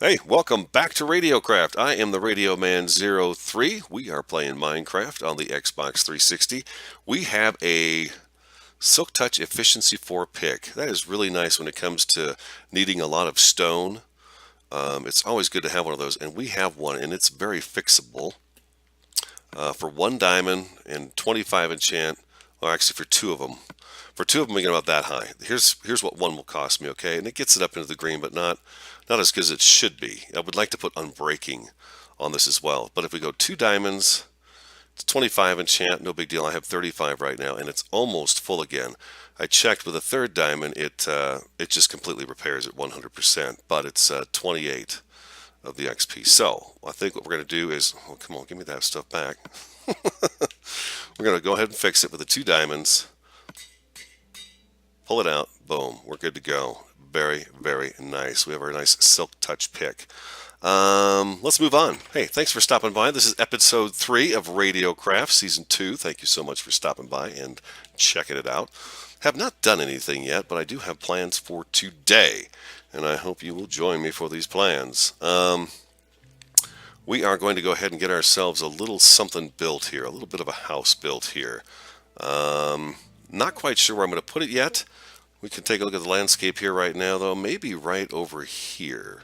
Hey, welcome back to RadioCraft. I am the RadioMan03. We are playing Minecraft on the Xbox 360. We have a Silk Touch Efficiency 4 pick. That is really nice when it comes to needing a lot of stone. It's always good to have one of those, and we have one, and it's very fixable. For 1 diamond and 25 enchant, or actually for two of them. For two of them, we get about that high. Here's what one will cost me, okay? And it gets it up into the green, but not as good as it should be. I would like to put unbreaking on this as well. But if we go 2 diamonds, it's 25 enchant, no big deal. I have 35 right now, and it's almost full again. I checked with a third diamond, it just completely repairs at 100%, but it's 28 of the XP. So I think what we're going to do is, oh, come on, give me that stuff back. We're going to go ahead and fix it with the 2 diamonds. Pull it out, boom, we're good to go. Very, very nice. We have our nice Silk Touch pick. Let's move on. Hey, thanks for stopping by. This is episode 3 of RadioCraft, season 2. Thank you so much for stopping by and checking it out. Have not done anything yet, but I do have plans for today, and I hope you will join me for these plans. We are going to go ahead and get ourselves a little something built here, a little bit of a house built here. Not quite sure where I'm going to put it yet. We can take a look at the landscape here right now, though. Maybe right over here.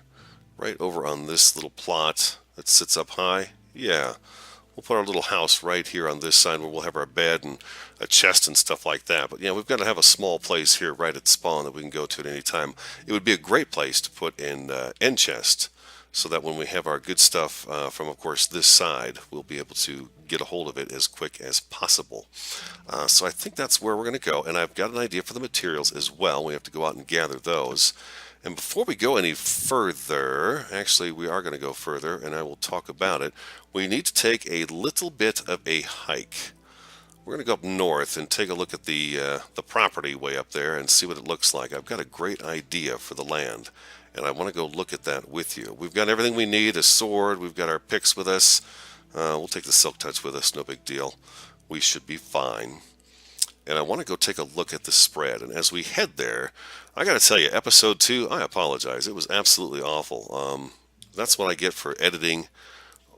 Right over on this little plot that sits up high. Yeah. We'll put our little house right here on this side where we'll have our bed and a chest and stuff like that. But yeah, we've got to have a small place here right at spawn that we can go to at any time. It would be a great place to put in end chest so that when we have our good stuff from, of course, this side, we'll be able to get a hold of it as quick as possible. So I think that's where we're going to go. And I've got an idea for the materials as well. We have to go out and gather those. And before we go any further, actually we are going to go further and I will talk about it. We need to take a little bit of a hike. We're going to go up north and take a look at the property way up there and see what it looks like. I've got a great idea for the land and I want to go look at that with you. We've got everything we need, a sword, we've got our picks with us. We'll take the Silk Touch with us, no big deal. We should be fine. And I want to go take a look at the spread. And as we head there, I got to tell you, episode 2, I apologize. It was absolutely awful. That's what I get for editing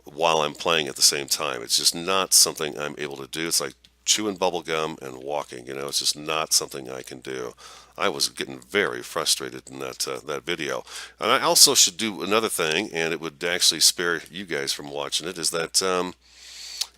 while I'm playing at the same time. It's just not something I'm able to do. It's like chewing bubble gum and walking. It's just not something I can do. I was getting very frustrated in that video. And I also should do another thing, and it would actually spare you guys from watching it, is that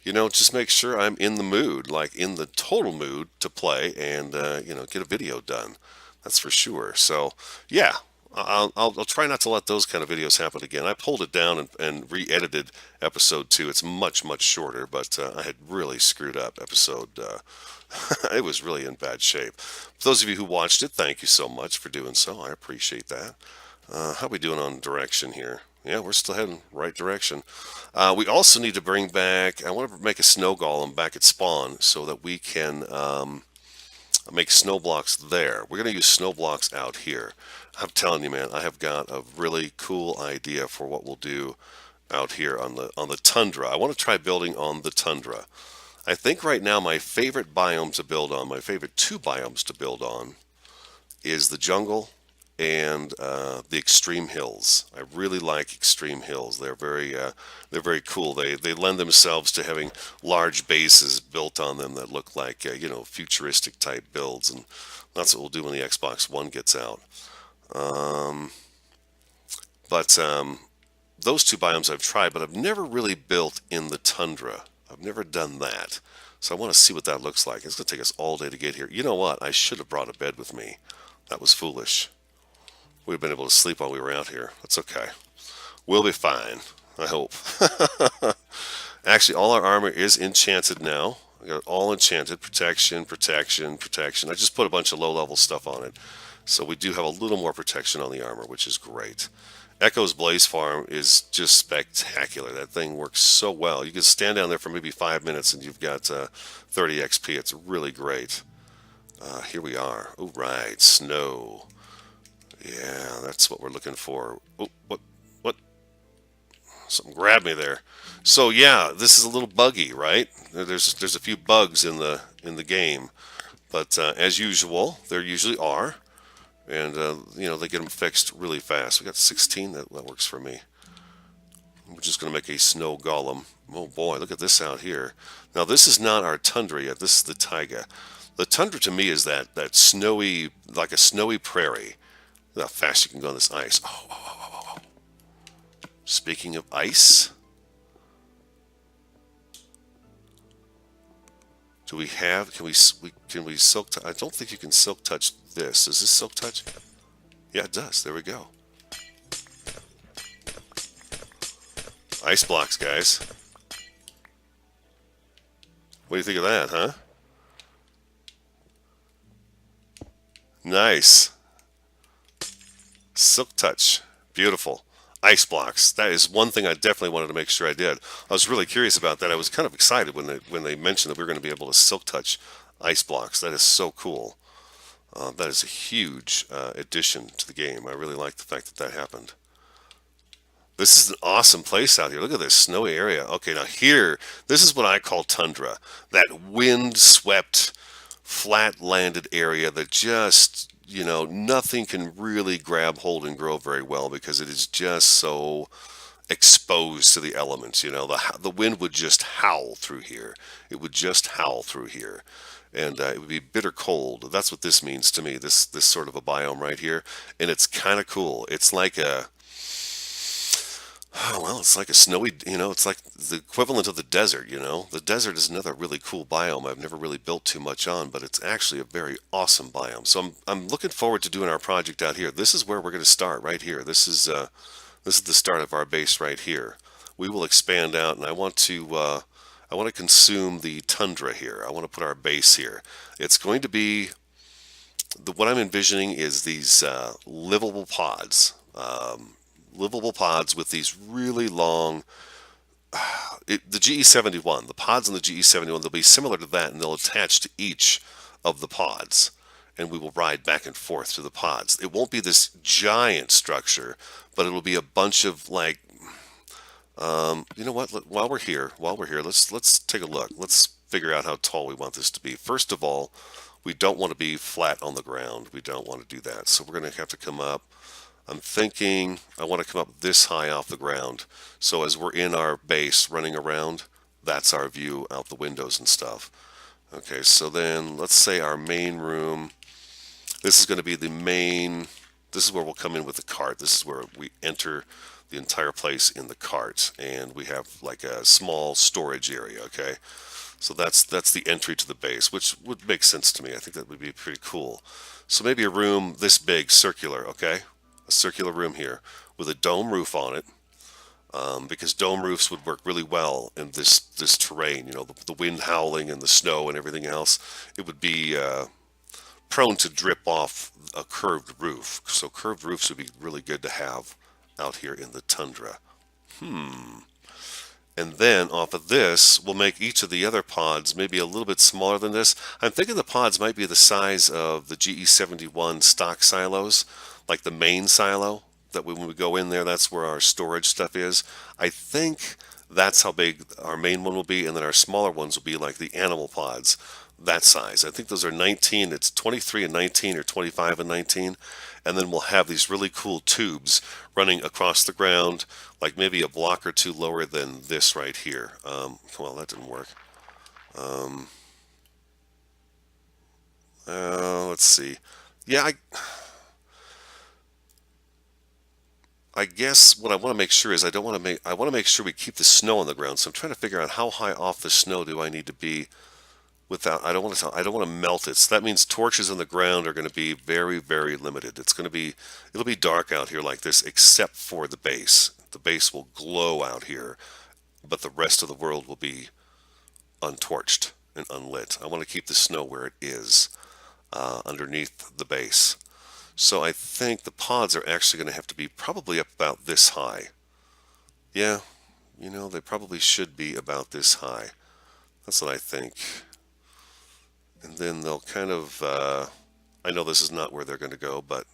just make sure I'm in the mood, like in the total mood to play and, get a video done. That's for sure. So, yeah, I'll try not to let those kind of videos happen again. I pulled it down and re-edited episode 2. It's much, much shorter, but I had really screwed up episode. It was really in bad shape. For those of you who watched it, thank you so much for doing so. I appreciate that. How are we doing on direction here? Yeah, we're still heading right direction. We also need to bring back, I want to make a snow golem back at spawn so that we can make snow blocks there. We're going to use snow blocks out here. I'm telling you, man, I have got a really cool idea for what we'll do out here on the tundra. I want to try building on the tundra. I think right now my favorite biome to build on, my favorite 2 biomes to build on, is the jungle and the extreme hills. I really like extreme hills. They're very cool. They lend themselves to having large bases built on them that look like futuristic type builds, and that's what we'll do when the Xbox One gets out. But those 2 biomes I've tried, but I've never really built in the tundra. I've never done that. So I want to see what that looks like. It's going to take us all day to get here. You know what? I should have brought a bed with me. That was foolish. We'd have been able to sleep while we were out here. That's okay. We'll be fine. I hope. Actually, all our armor is enchanted now. I got it all enchanted. Protection, protection, protection. I just put a bunch of low-level stuff on it. So we do have a little more protection on the armor, which is great. Echo's Blaze Farm is just spectacular. That thing works so well. You can stand down there for maybe 5 minutes and you've got 30 XP. It's really great. Here we are. Oh, right. Snow. Yeah, that's what we're looking for. Oh, what? Something grabbed me there. So yeah, this is a little buggy, right? There's a few bugs in the game, but as usual, there usually are. and you know, they get them fixed really fast. We got 16. That works for me. We're just going to make a snow golem. Oh boy, look at this out here. Now this is not our tundra yet. This is the taiga. The tundra to me is that snowy, like a snowy prairie. Look how fast you can go on this ice. Oh. Speaking of ice, do we have? Can we silk? I don't think you can silk touch this. Does this silk touch? Yeah, it does. There we go. Ice blocks, guys. What do you think of that, huh? Nice. Silk touch. Beautiful. Ice blocks. That is one thing I definitely wanted to make sure I did. I was really curious about that. I was kind of excited when they mentioned that we were going to be able to silk touch ice blocks. That is so cool. That is a huge addition to the game. I really like the fact that that happened. This is an awesome place out here. Look at this snowy area. Okay, now here, this is what I call tundra. That wind-swept, flat-landed area that just, you know, nothing can really grab hold and grow very well because it is just so exposed to the elements. You know, the wind would just howl through here. It would just howl through here, and it would be bitter cold. That's what this means to me. This sort of a biome right here, and it's kind of cool. It's like a Oh, well, it's like a snowy, you know, it's like the equivalent of the desert, you know. The desert is another really cool biome I've never really built too much on, but it's actually a very awesome biome. So I'm looking forward to doing our project out here. This is where we're going to start right here. This is the start of our base right here. We will expand out, and I want to consume the tundra here. I want to put our base here. It's going to be what I'm envisioning is these livable pods with these really long. The GE71, the pods in the GE71, they'll be similar to that, and they'll attach to each of the pods, and we will ride back and forth to the pods. It won't be this giant structure, but it'll be a bunch of like, you know what? While we're here, let's take a look. Let's figure out how tall we want this to be. First of all, we don't want to be flat on the ground. We don't want to do that. So we're going to have to come up. I'm thinking I want to come up this high off the ground. So as we're in our base running around, that's our view out the windows and stuff. Okay, so then let's say our main room. This is going to be the main. This is where we'll come in with the cart. This is where we enter the entire place in the cart, and we have like a small storage area. Okay, so that's the entry to the base, which would make sense to me. I think that would be pretty cool. So maybe a room this big, circular. Okay, a circular room here with a dome roof on it, because dome roofs would work really well in this terrain. You know, the wind howling and the snow and everything else. It would be prone to drip off a curved roof. So curved roofs would be really good to have out here in the tundra. And then off of this, we'll make each of the other pods maybe a little bit smaller than this. I'm thinking the pods might be the size of the GE71 stock silos, like the main silo, that when we go in there, that's where our storage stuff is. I think that's how big our main one will be, and then our smaller ones will be like the animal pods, that size. I think those are 19, it's 23 and 19 or 25 and 19. And then we'll have these really cool tubes running across the ground, like maybe a block or two lower than this right here. Well, that didn't work. Let's see. Yeah, I guess what I want to make sure is I want to make sure we keep the snow on the ground. So I'm trying to figure out how high off the snow do I need to be without I don't want to melt it. So that means torches on the ground are going to be very, very limited. It'll be dark out here like this except for the base. The base will glow out here, but the rest of the world will be untorched and unlit. I want to keep the snow where it is, underneath the base. So I think the pods are actually going to have to be probably up about this high. Yeah, you know, they probably should be about this high. That's what I think. And then they'll kind of, I know this is not where they're going to go, but,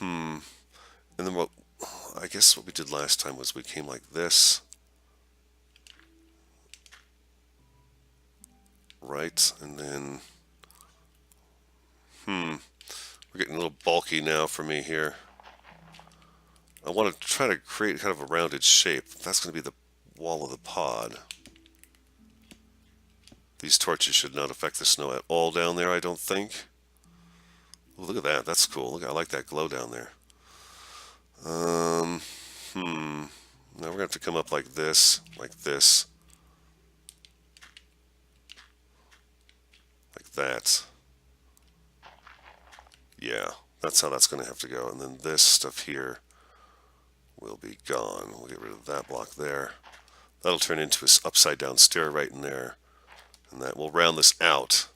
and then I guess what we did last time was we came like this, right? And then, we're We're getting a little bulky now for me here. I want to try to create kind of a rounded shape. That's going to be the wall of the pod. These torches should not affect the snow at all down there, I don't think. Ooh, look at that. That's cool. Look, I like that glow down there. Now we're going to have to come up like this, like that. Yeah, that's how that's going to have to go. And then this stuff here will be gone. We'll get rid of that block there. That'll turn into an upside down stair right in there. And that will round this out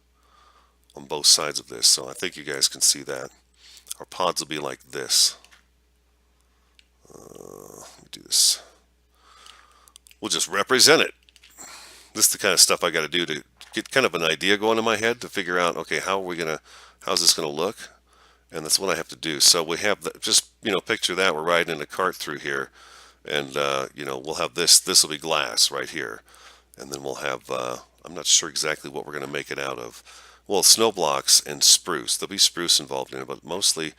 on both sides of this. So I think you guys can see that. Our pods will be like this. Let me do this. We'll just represent it. This is the kind of stuff I got to do to get kind of an idea going in my head to figure out, okay, how's this gonna look? And that's what I have to do. So we have just picture that we're riding in a cart through here, and we'll have this will be glass right here, and then we'll have I'm not sure exactly what we're going to make it out of. Well, snow blocks and spruce. There'll be spruce involved in it, but mostly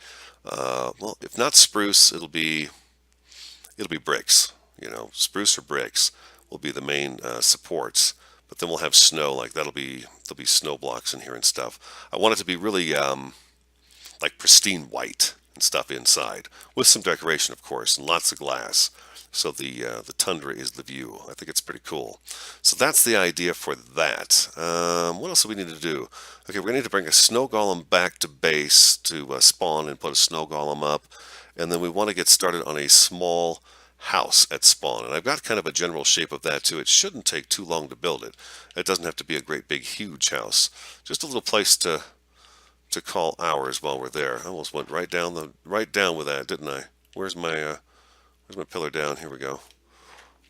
well, if not spruce, it'll be bricks. Spruce or bricks will be the main supports, but then we'll have snow, like there'll be snow blocks in here and stuff. I want it to be really like pristine white and stuff inside, with some decoration, of course, and lots of glass. So the tundra is the view. I think it's pretty cool. So that's the idea for that. What else do we need to do? Okay, we're going to need to bring a snow golem back to base to spawn and put a snow golem up. And then we want to get started on a small house at spawn. And I've got kind of a general shape of that too. It shouldn't take too long to build it. It doesn't have to be a great big huge house. Just a little place to call ours while we're there. I almost went right down with that, didn't I? Where's my pillar down? Here we go.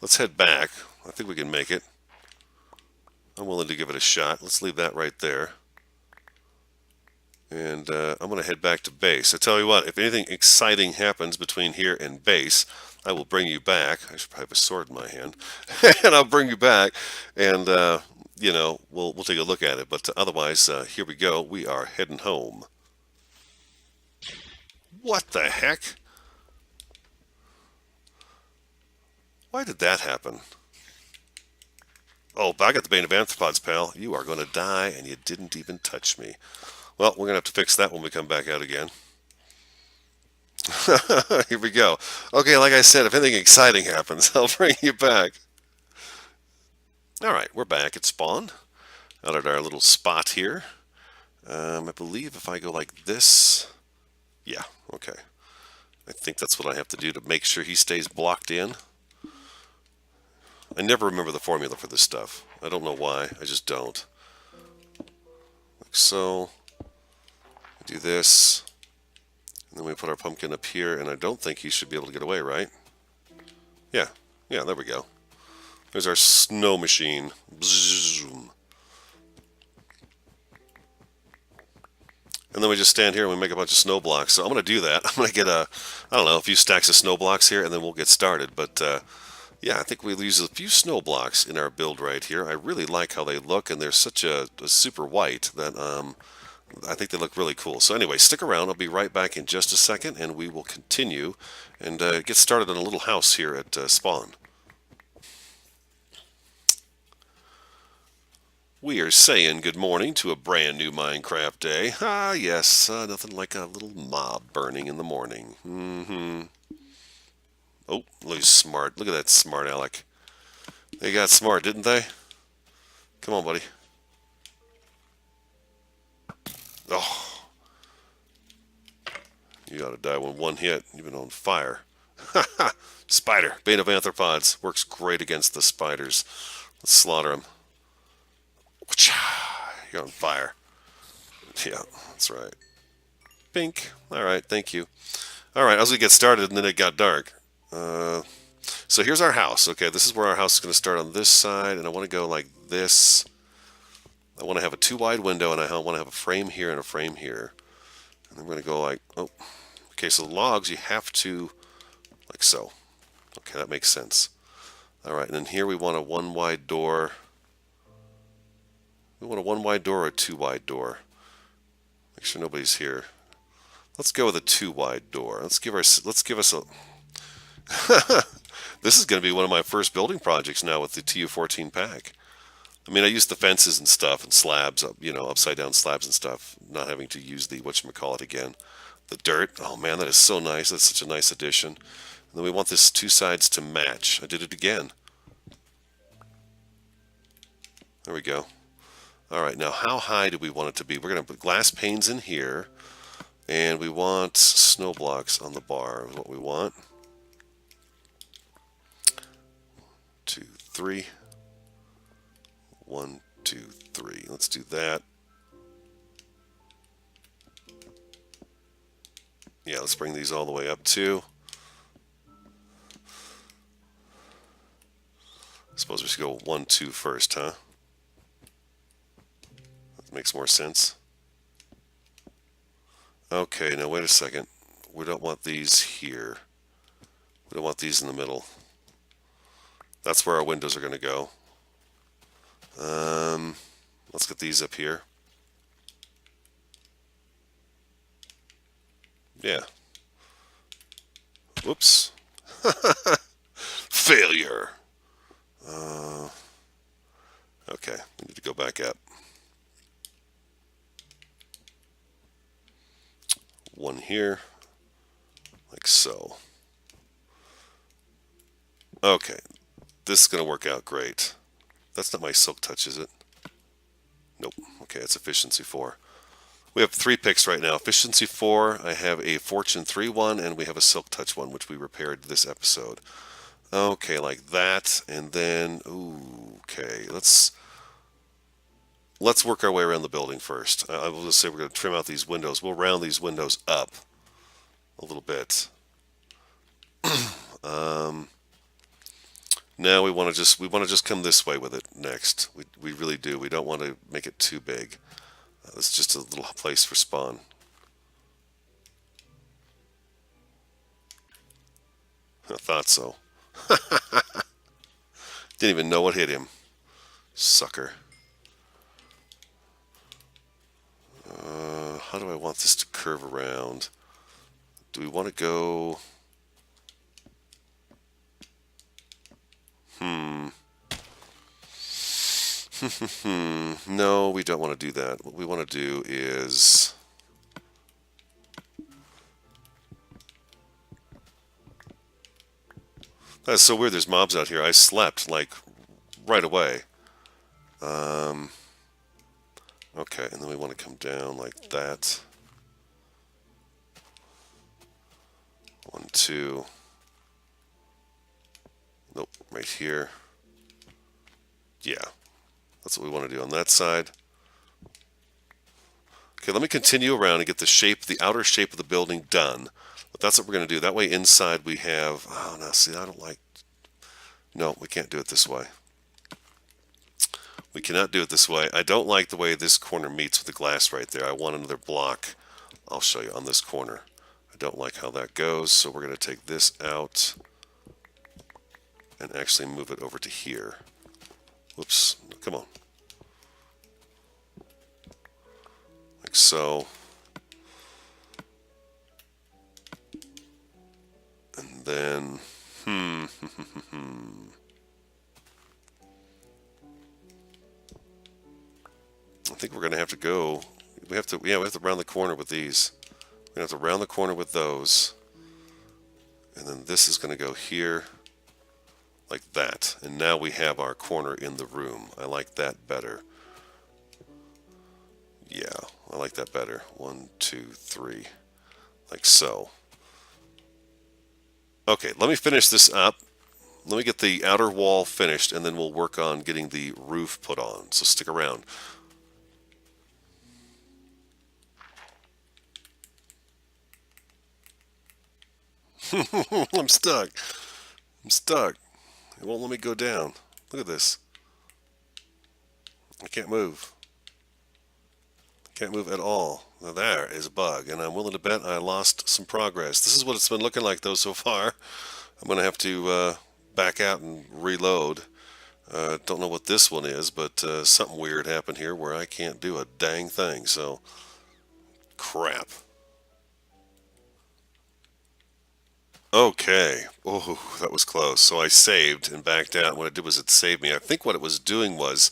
Let's head back. I think we can make it. I'm willing to give it a shot. Let's leave that right there. And I'm going to head back to base. I tell you what, if anything exciting happens between here and base, I will bring you back. I should probably have a sword in my hand. And I'll bring you back, and we'll take a look at it. But otherwise, here we go. We are heading home. What the heck? Why did that happen? Oh, I got the Bane of Arthropods, pal. You are going to die, and you didn't even touch me. Well, we're going to have to fix that when we come back out again. Here we go. Okay, like I said, if anything exciting happens, I'll bring you back. Alright, we're back at spawn. Out at our little spot here. I believe if I go like this... Yeah, okay. I think that's what I have to do to make sure he stays blocked in. I never remember the formula for this stuff. I don't know why. I just don't. Like so. Do this. And then we put our pumpkin up here, and I don't think he should be able to get away, right? Yeah. Yeah, there we go. There's our snow machine. Bzzz. And then we just stand here and we make a bunch of snow blocks. So I'm going to do that. I'm going to get I don't know, a few stacks of snow blocks here, and then we'll get started. But yeah, I think we'll use a few snow blocks in our build right here. I really like how they look, and they're such a super white that I think they look really cool. So anyway, stick around. I'll be right back in just a second, and we will continue and get started on a little house here at spawn. We are saying good morning to a brand new Minecraft day. Ah, yes, nothing like a little mob burning in the morning. Oh, look, he's smart. Look at that smart Alec. They got smart, didn't they? Come on, buddy. Oh. You ought to die with one hit. You've been on fire. Spider. Bane of Arthropods. Works great against the spiders. Let's slaughter him. You're on fire. Yeah, that's right. Pink. Alright, thank you. Alright, as we get started, and then it got dark. So here's our house. Okay, this is where our house is going to start on this side, and I want to go like this. I want to have a 2-wide window, and I want to have a frame here and a frame here. And I'm going to go like, oh, okay, so the logs you have to, like so. Okay, that makes sense. Alright, and then here we want a 1-wide door. We want a 1-wide door or a 2-wide door. Make sure nobody's here. Let's go with a 2-wide door. Let's give us a. This is going to be one of my first building projects now with the TU14 pack. I mean, I used the fences and stuff and slabs, upside down slabs and stuff, not having to use the whatchamacallit again. The dirt, oh man, that is so nice. That's such a nice addition. And then we want this two sides to match. I did it again. There we go. All right, now how high do we want it to be? We're going to put glass panes in here, and we want snow blocks on the bar is what we want. 2, 3. 1, 2, 3. Let's do that. Yeah, let's bring these all the way up too. I suppose we should go 1, 2 first, huh? That makes more sense. Okay, now wait a second. We don't want these here. We don't want these in the middle. That's where our windows are going to go. Let's get these up here. Yeah. Whoops. Failure. Okay, we need to go back up. 1 here, like so. Okay, this is going to work out great. That's not my silk touch, is it? Nope. Okay, it's efficiency 4. We have 3 picks right now. Efficiency 4, I have a Fortune 3 one, and we have a Silk Touch one, which we repaired this episode. Okay, like that, and then, ooh, okay, let's work our way around the building first. I will just say we're going to trim out these windows. We'll round these windows up a little bit. Now we want to just come this way with it next. We really do. We don't want to make it too big. It's just a little place for spawn. I thought so. Didn't even know what hit him. Sucker. How do I want this to curve around? Do we want to go... No, we don't want to do that. What we want to do is... That's so weird. There's mobs out here. I slept, like, right away. Okay, and then we want to come down like that. 1, 2. Nope, right here. Yeah, that's what we want to do on that side. Okay, let me continue around and get the shape, the outer shape of the building done. But that's what we're going to do. That way inside we have... Oh, no, see, I don't like... No, we can't do it this way. We cannot do it this way. I don't like the way this corner meets with the glass right there. I want another block. I'll show you on this corner. I don't like how that goes, so we're going to take this out and actually move it over to here. Whoops, come on. Like so. And then, I think we're going to have to go, we have to round the corner with these. We're going to have to round the corner with those. And then this is going to go here, like that. And now we have our corner in the room. I like that better. Yeah, I like that better. 1, 2, 3, like so. Okay, let me finish this up. Let me get the outer wall finished, and then we'll work on getting the roof put on. So stick around. I'm stuck. I'm stuck. It won't let me go down. Look at this. I can't move. Can't move at all. Now there is a bug, and I'm willing to bet I lost some progress. This is what it's been looking like, though, so far. I'm going to have to back out and reload. Don't know what this one is, but something weird happened here where I can't do a dang thing, so crap. Okay. Oh, that was close. So I saved and backed out. What it did was it saved me. I think what it was doing was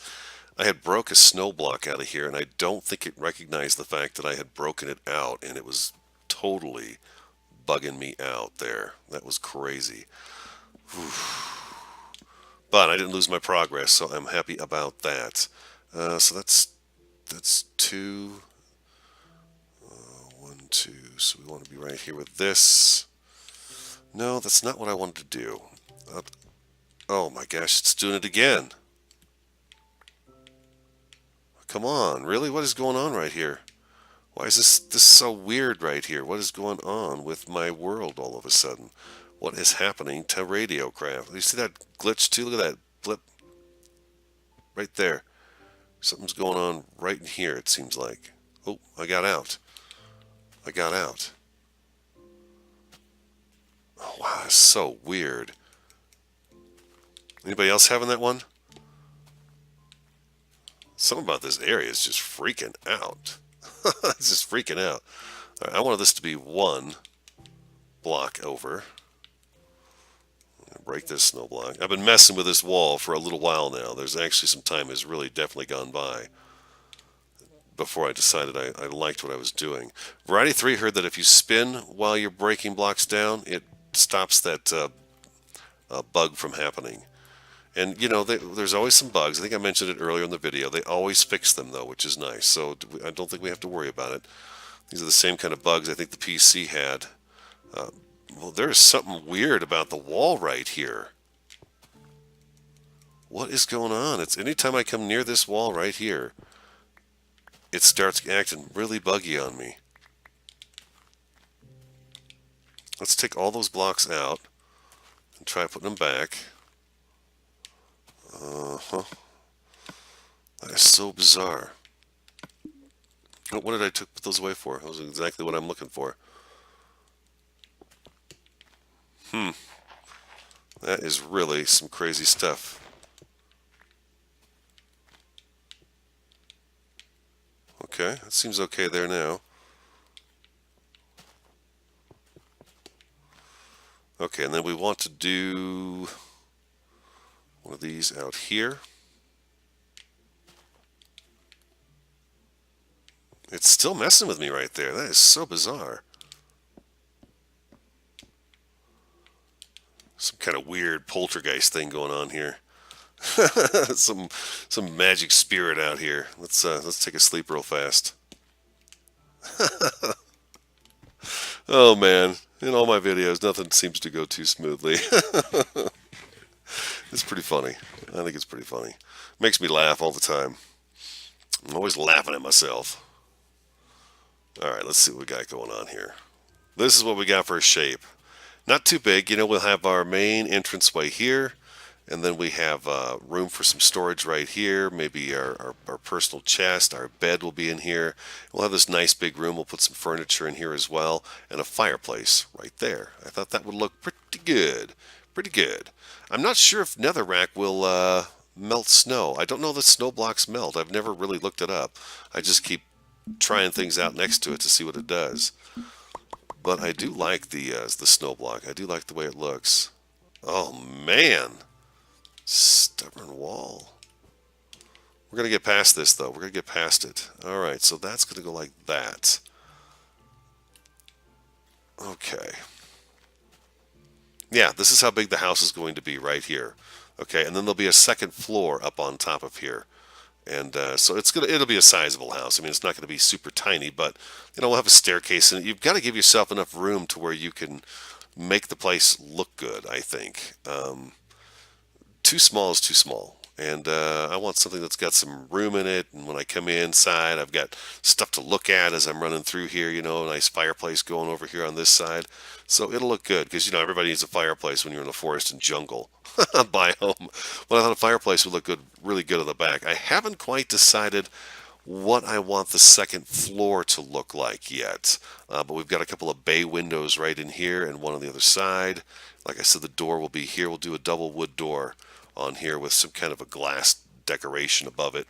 I had broke a snow block out of here, and I don't think it recognized the fact that I had broken it out, and it was totally bugging me out there. That was crazy. But I didn't lose my progress, so I'm happy about that. So that's two, one, two. So we want to be right here with this. No, that's not what I wanted to do. Uh, oh my gosh, it's doing it again. Come on, really? What is going on right here? Why is this so weird right here? What is going on with my world all of a sudden? What is happening to RadioCraft? You see that glitch too? Look at that blip right there. Something's going on right in here, it seems like. Oh, I got out. I got out. Oh, wow, that's so weird. Anybody else having that one? Something about this area is just freaking out. It's just freaking out. All right, I wanted this to be one block over. Break this snow block. I've been messing with this wall for a little while now. There's actually some time has really definitely gone by before I decided I liked what I was doing. Variety 3 heard that if you spin while you're breaking blocks down, it stops that bug from happening. And you know, there's always some bugs. I think I mentioned it earlier in the video. They always fix them though, which is nice. So I don't think we have to worry about it. These are the same kind of bugs I think the PC had. Well, there's something weird about the wall right here. What is going on? It's anytime I come near this wall right here, it starts acting really buggy on me. Let's take all those blocks out and try putting them back. Uh-huh. That is so bizarre. What did I put those away for? That was exactly what I'm looking for. That is really some crazy stuff. Okay, that seems okay there now. Okay, and then we want to do one of these out here. It's still messing with me right there. That is so bizarre. Some kind of weird poltergeist thing going on here. some some magic spirit out here. Let's take a sleep real fast. Oh man, in all my videos, nothing seems to go too smoothly. It's pretty funny. I think it's pretty funny. Makes me laugh all the time. I'm always laughing at myself. All right, let's see what we got going on here. This is what we got for a shape. Not too big. You know, we'll have our main entranceway here, and then we have room for some storage right here. Maybe our personal chest, our bed will be in here. We'll have this nice big room. We'll put some furniture in here as well, and a fireplace right there. I thought that would look pretty good. Pretty good. I'm not sure if netherrack will melt snow. I don't know that snow blocks melt. I've never really looked it up. I just keep trying things out next to it to see what it does. But I do like the snow block. I do like the way it looks. Oh man, stubborn wall. We're gonna get past this though. We're gonna get past it. All right, so that's gonna go like that. Okay. Yeah, this is how big the house is going to be right here. Okay, and then there'll be a second floor up on top of here. And so it'll be a sizable house. I mean, it's not going to be super tiny, but you know, we'll have a staircase, and you've got to give yourself enough room to where you can make the place look good. I think too small is too small, and I want something that's got some room in it. And when I come inside, I've got stuff to look at as I'm running through here. You know, a nice fireplace going over here on this side, so it'll look good because you know everybody needs a fireplace when you're in the forest and jungle biome. But I thought a fireplace would look good, really good at the back. I haven't quite decided what I want the second floor to look like yet. But we've got a couple of bay windows right in here and one on the other side. Like I said, the door will be here. We'll do a double wood door on here with some kind of a glass decoration above it.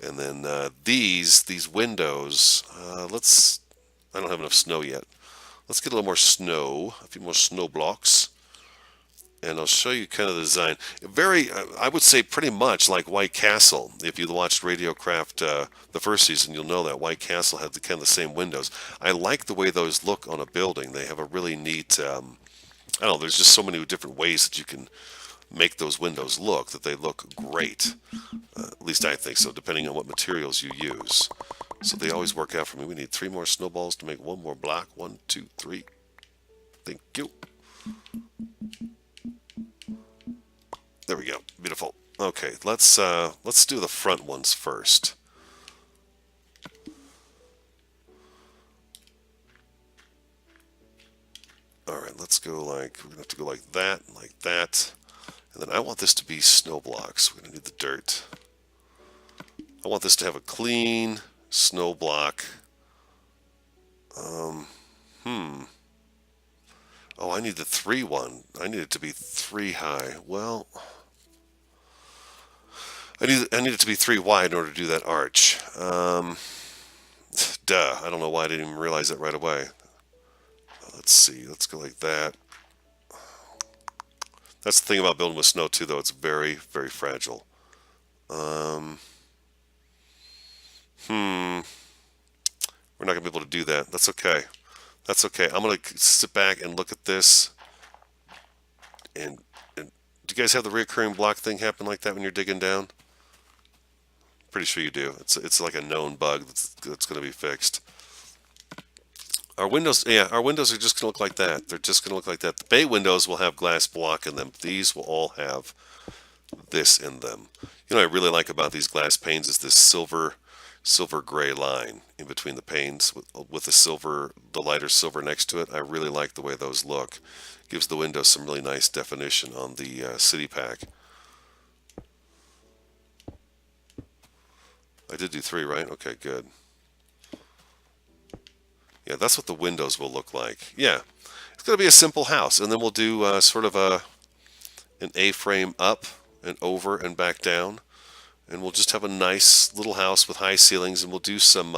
And then these windows, I don't have enough snow yet. Let's get a little more snow, a few more snow blocks. And I'll show you kind of the design. Very, I would say pretty much like White Castle. If you watched RadioCraft the first season, you'll know that White Castle had kind of the same windows. I like the way those look on a building. They have a really neat, I don't know, there's just so many different ways that you can make those windows look, that they look great. At least I think so, depending on what materials you use. So they always work out for me. We need 3 more snowballs to make 1 more block. 1, 2, 3. Thank you. There we go. Beautiful. Okay, let's do the front ones first. All right, let's go like, we're gonna have to go like that, and then I want this to be snow blocks. We're gonna need the dirt. I want this to have a clean snow block. Oh, I need the 3 one. I need it to be 3 high. Well, I need it to be 3 wide in order to do that arch. Duh. I don't know why I didn't even realize that right away. Let's see. Let's go like that. That's the thing about building with snow too, though. It's very, very fragile. We're not gonna be able to do that. That's okay. That's okay. I'm gonna sit back and look at this. And do you guys have the recurring block thing happen like that when you're digging down? Pretty sure you do. It's like a known bug that's going to be fixed. Our windows, yeah, our windows are just going to look like that. They're just going to look like that. The bay windows will have glass block in them. These will all have this in them. You know what I really like about these glass panes is this silver gray line in between the panes with the lighter silver next to it. I really like the way those look. Gives the windows some really nice definition on the city pack. I did do 3, right? Okay, good. Yeah, that's what the windows will look like. Yeah, it's going to be a simple house, and then we'll do sort of an A-frame up and over and back down, and we'll just have a nice little house with high ceilings, and we'll do some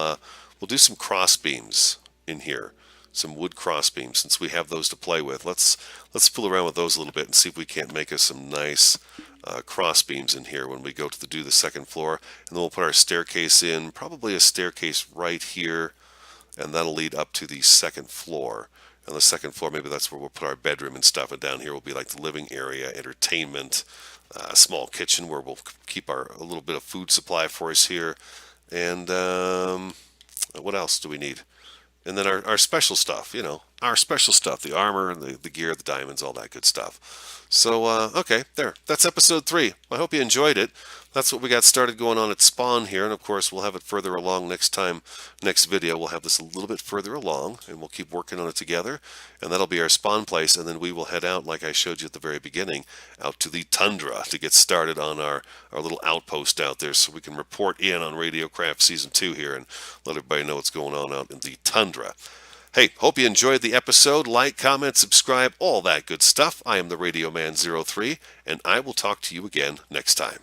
cross beams in here, some wood cross beams, since we have those to play with. Let's fool around with those a little bit and see if we can't make us some nice cross beams in here when we go to do the second floor, and then we'll put our staircase in, probably a staircase right here, and that'll lead up to the second floor. On the second floor, maybe that's where we'll put our bedroom and stuff, and down here will be like the living area, entertainment, a small kitchen where we'll keep a little bit of food supply for us here, and what else do we need? And then our special stuff, you know, our special stuff, the armor and the gear, the diamonds, all that good stuff. So, okay, there. That's episode 3. I hope you enjoyed it. That's what we got started going on at Spawn here, and of course we'll have it further along next video. We'll have this a little bit further along, and we'll keep working on it together, and that'll be our spawn place, and then we will head out, like I showed you at the very beginning, out to the tundra to get started on our little outpost out there, so we can report in on RadioCraft Season 2 here and let everybody know what's going on out in the tundra. Hey, hope you enjoyed the episode. Like, comment, subscribe, all that good stuff. I am the RadioMan03, and I will talk to you again next time.